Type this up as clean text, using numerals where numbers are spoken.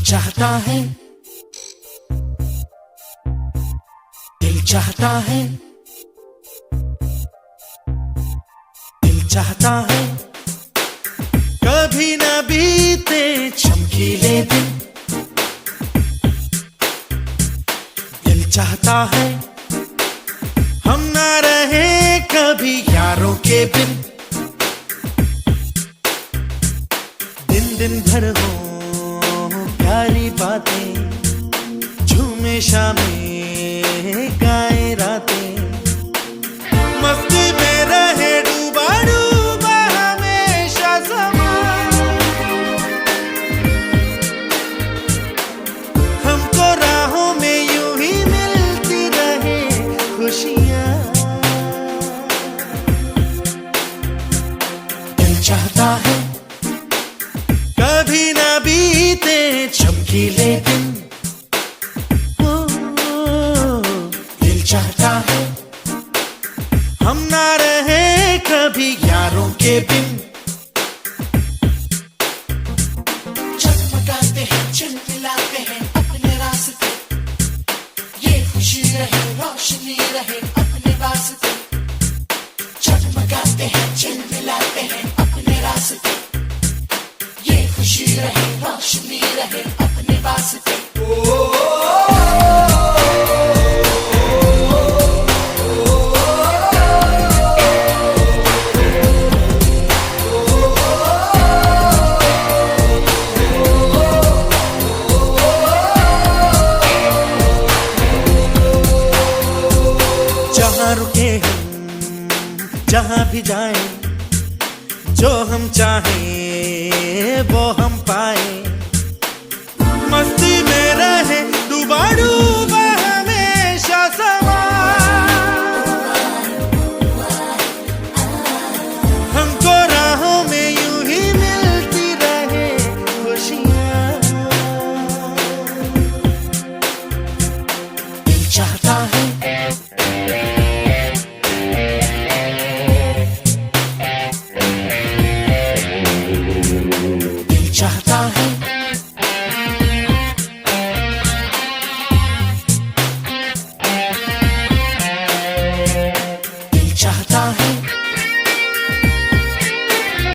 चाहता है, दिल चाहता है, दिल चाहता है कभी न बीते चमकीले दिन। दिल चाहता है हम ना रहे कभी यारों के बिन। दिन दिन भर हो प्यारी बातें, झूमे शामें गाए रातें, मस्ती में रहे डूबा डूबा हमेशा समा। हमको राहों में यूं ही मिलती रहे खुशियां। दिल चाहता है कभी ना बीते चमकीले दिन। दिल चाहता है हम ना रहे कभी यारों के बिन। चमकाते हैं चिलमिलाते हैं अपने रास्ते, ये खुशी रहे रोशनी रहे अपने वास्ते। चमकाते हैं चिलमिलाते हैं अपने रास्ते, ये खुशी रहे रोशनी रहे अपने वास्ते। जहाँ रुके हम जहाँ भी जाएं, जो हम चाहें वो हम पाए। मस्ती में रहे डूबा डूबा हमेशा समा। हमको राहों में यूं ही मिलती रहे खुशियां। दिल चाहता है चाहता है